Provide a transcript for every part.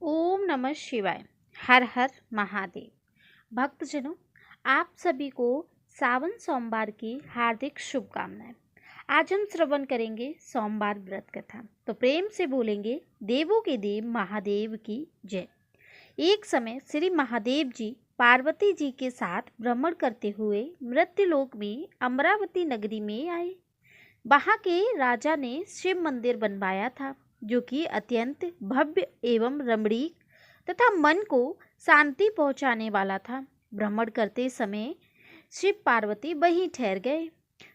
ओम नमः शिवाय। हर हर महादेव। भक्तजनों, आप सभी को सावन सोमवार की हार्दिक शुभकामनाएं। आज हम श्रवण करेंगे सोमवार व्रत कथा। तो प्रेम से बोलेंगे देवों के देव महादेव की जय। एक समय श्री महादेव जी पार्वती जी के साथ भ्रमण करते हुए मृत्युलोक में अमरावती नगरी में आए। वहां के राजा ने शिव मंदिर बनवाया था, जो कि अत्यंत भव्य एवं रमणीक तथा मन को शांति पहुंचाने वाला था। भ्रमण करते समय शिव पार्वती वहीं ठहर गए।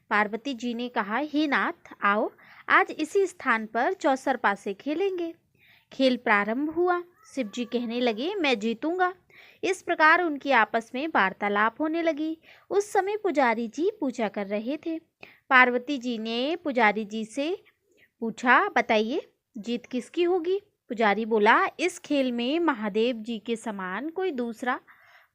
पार्वती जी ने कहा, हे नाथ, आओ आज इसी स्थान पर चौसरपा से खेलेंगे। खेल प्रारंभ हुआ। शिव जी कहने लगे, मैं जीतूंगा। इस प्रकार उनकी आपस में वार्तालाप होने लगी। उस समय पुजारी जी पूजा कर रहे थे। पार्वती जी ने पुजारी जी से पूछा, बताइए जीत किसकी होगी। पुजारी बोला, इस खेल में महादेव जी के समान कोई दूसरा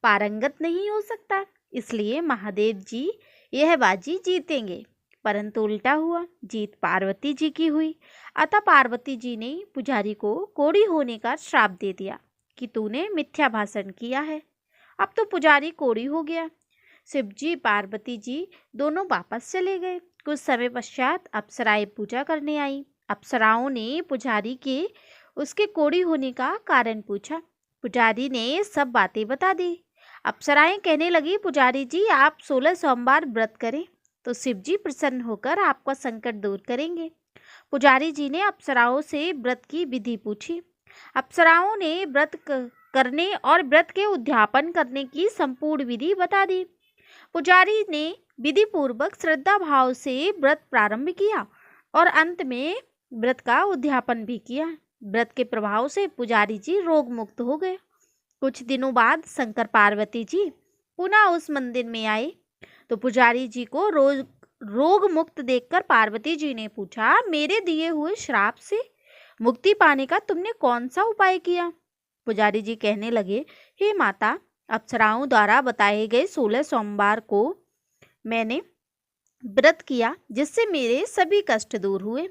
पारंगत नहीं हो सकता, इसलिए महादेव जी यह बाजी जीतेंगे। परंतु उल्टा हुआ, जीत पार्वती जी की हुई। अतः पार्वती जी ने पुजारी को कोढ़ी होने का श्राप दे दिया कि तूने मिथ्या भाषण किया है। अब तो पुजारी कोढ़ी हो गया। शिव जी पार्वती जी दोनों वापस चले गए। कुछ समय पश्चात अप्सराएं पूजा करने आई। अप्सराओं ने पुजारी के उसके कोढ़ी होने का कारण पूछा। पुजारी ने सब बातें बता दी। अप्सराएं कहने लगी, पुजारी जी आप 16 सोमवार व्रत करें तो शिव जी प्रसन्न होकर आपका संकट दूर करेंगे। पुजारी जी ने अप्सराओं से व्रत की विधि पूछी। अप्सराओं ने व्रत करने और व्रत के उद्यापन करने की संपूर्ण विधि बता दी। पुजारी ने विधि पूर्वक श्रद्धा भाव से व्रत प्रारंभ किया और अंत में व्रत का उद्यापन भी किया। व्रत के प्रभाव से पुजारी जी रोग मुक्त हो गए। कुछ दिनों बाद शंकर पार्वती जी पुनः उस मंदिर में आए तो पुजारी जी को रोग मुक्त देखकर पार्वती जी ने पूछा, मेरे दिए हुए श्राप से मुक्ति पाने का तुमने कौन सा उपाय किया। पुजारी जी कहने लगे, हे माता, अप्सराओं द्वारा बताए गए 16 सोमवार को मैंने व्रत किया, जिससे मेरे सभी कष्ट दूर हुए।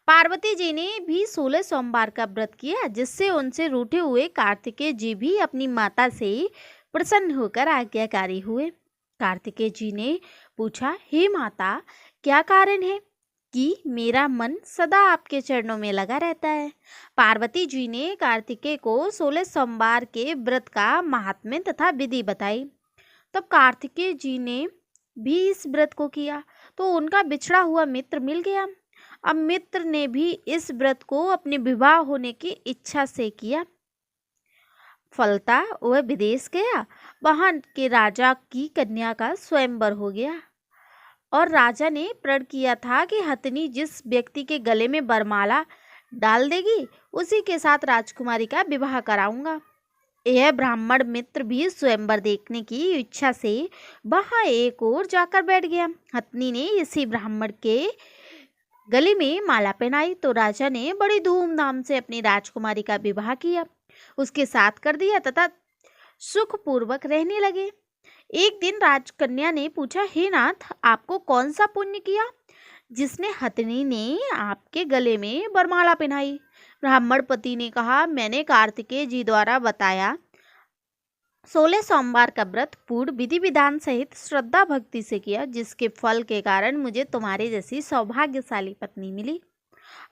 पार्वती जी ने भी 16 सोमवार का व्रत किया, जिससे उनसे रूठे हुए कार्तिकेय जी भी अपनी माता से प्रसन्न होकर आज्ञाकारी हुए। कार्तिकेय जी ने पूछा, हे माता, क्या कारण है कि मेरा मन सदा आपके चरणों में लगा रहता है। पार्वती जी ने कार्तिकेय को 16 सोमवार के व्रत का महात्म्य तथा विधि बताई। तब कार्तिकेय जी ने भी इस व्रत को किया तो उनका बिछड़ा हुआ मित्र मिल गया। अब मित्र ने भी इस व्रत को अपने विवाह होने की इच्छा से किया। फलता वह विदेश गया। वहां के राजा की कन्या का स्वयंवर हो गया और राजा ने प्रण किया था कि हथनी जिस व्यक्ति के गले में वरमाला डाल देगी उसी के साथ राजकुमारी का विवाह कराऊंगा। यह ब्राह्मण मित्र भी स्वयंवर देखने की इच्छा से वहां एक ओर जाकर बैठ गया। हथनी ने इसी ब्राह्मण के गले में माला पहनाई तो राजा ने बड़ी धूमधाम से अपनी राजकुमारी का विवाह किया, उसके साथ कर दिया तथा सुखपूर्वक रहने लगे। एक दिन राजकन्या ने पूछा, हे नाथ, आपको कौन सा पुण्य किया जिसने हथनी ने आपके गले में वरमाला पहनाई। ब्राह्मण पति ने कहा, मैंने कार्तिकेय जी द्वारा बताया 16 सोमवार का व्रत पूर्ण विधि विधान सहित श्रद्धा भक्ति से किया, जिसके फल के कारण मुझे तुम्हारे जैसी सौभाग्यशाली पत्नी मिली।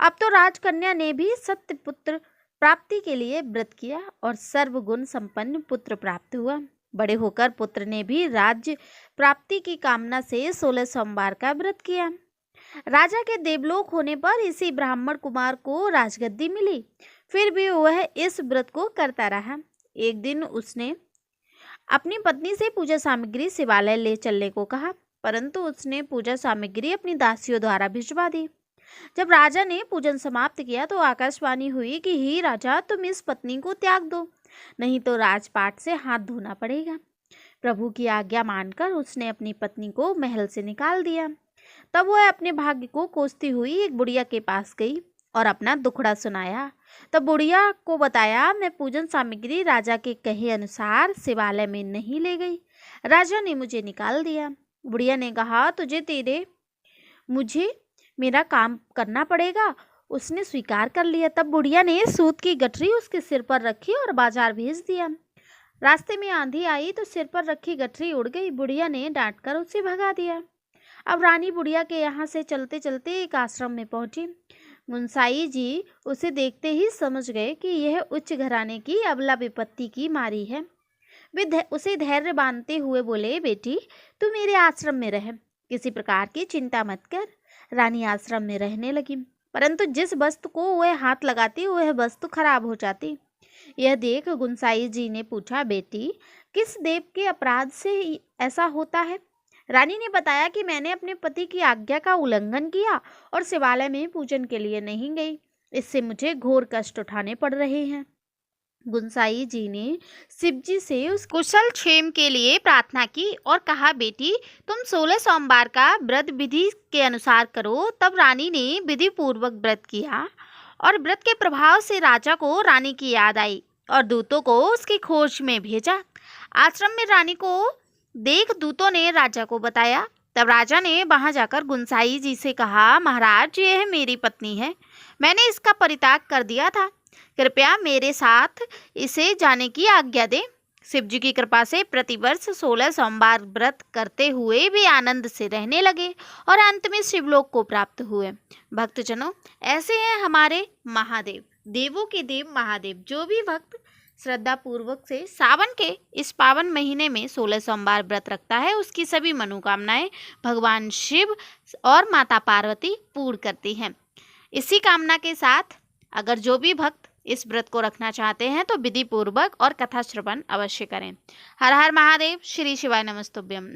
अब तो राजकन्या ने भी सत्य पुत्र प्राप्ति के लिए व्रत किया और सर्वगुण संपन्न पुत्र प्राप्त हुआ। बड़े होकर पुत्र ने भी राज्य प्राप्ति की कामना से 16 सोमवार का व्रत किया। राजा के देवलोक होने पर इसी ब्राह्मण कुमार को राजगद्दी मिली, फिर भी वह इस व्रत को करता रहा। एक दिन उसने अपनी पत्नी से पूजा सामग्री शिवालय ले चलने को कहा, परंतु उसने पूजा सामग्री अपनी दासियों द्वारा भिजवा दी। जब राजा ने पूजन समाप्त किया तो आकाशवाणी हुई कि हे राजा, तुम इस पत्नी को त्याग दो, नहीं तो राजपाट से हाथ धोना पड़ेगा। प्रभु की आज्ञा मानकर उसने अपनी पत्नी को महल से निकाल दिया। तब वह अपने भाग्य को कोसती हुई एक बुढ़िया के पास गई और अपना दुखड़ा सुनाया। तब बुढ़िया को बताया, मैं पूजन सामग्री राजा के कहे अनुसार शिवालय में नहीं ले गई, राजा ने मुझे निकाल दिया। बुढ़िया ने कहा, मुझे मेरा काम करना पड़ेगा उसने स्वीकार कर लिया। तब बुढ़िया ने सूत की गठरी उसके सिर पर रखी और बाजार भेज दिया। रास्ते में आंधी आई तो सिर पर रखी गठरी उड़ गई। बुढ़िया ने डांटकर उसे भगा दिया। अब रानी बुढ़िया के यहाँ से चलते चलते एक आश्रम में पहुंची। गुंसाई जी उसे देखते ही समझ गए कि यह उच्च घराने की अबला विपत्ति की मारी है। वे उसे धैर्य बांधते हुए बोले, बेटी तू मेरे आश्रम में रह, किसी प्रकार की चिंता मत कर। रानी आश्रम में रहने लगी, परंतु जिस वस्तु को वह हाथ लगाती वह वस्तु खराब हो जाती। यह देख गुंसाई जी ने पूछा, बेटी किस देव के अपराध से ऐसा होता है? रानी ने बताया कि मैंने अपने पति की आज्ञा का उल्लंघन किया और शिवालय में पूजन के लिए नहीं गई। इससे मुझे घोर कष्ट उठाने पड़ रहे हैं। गुंसाई जी ने शिवजी से उस कुशल क्षेम के लिए प्रार्थना की और कहा, बेटी तुम 16 सोमवार का व्रत विधि के अनुसार करो। तब रानी ने विधि पूर्वक व्रत किया और व्रत के प्रभाव से राजा को रानी की याद आई और दूतों को उसकी खोज में भेजा। आश्रम में रानी को देख दूतों ने राजा को बताया। तब राजा ने वहां जाकर गुंसाई जी से कहा, महाराज यह मेरी पत्नी है, मैंने इसका परित्याग कर दिया था, कृपया मेरे साथ इसे जाने की आज्ञा दे। शिवजी की कृपा से प्रतिवर्ष 16 सोमवार व्रत करते हुए भी आनंद से रहने लगे और अंत में शिवलोक को प्राप्त हुए। भक्तजनों, ऐसे हैं हमारे महादेव, देवों के देव महादेव। जो भी भक्त श्रद्धा पूर्वक से सावन के इस पावन महीने में 16 सोमवार व्रत रखता है, उसकी सभी मनोकामनाएं भगवान शिव और माता पार्वती पूर्ण करती हैं। इसी कामना के साथ अगर जो भी भक्त इस व्रत को रखना चाहते हैं तो विधि पूर्वक और कथा श्रवण अवश्य करें। हर हर महादेव। श्री शिवाय नमस्तुभ्यम।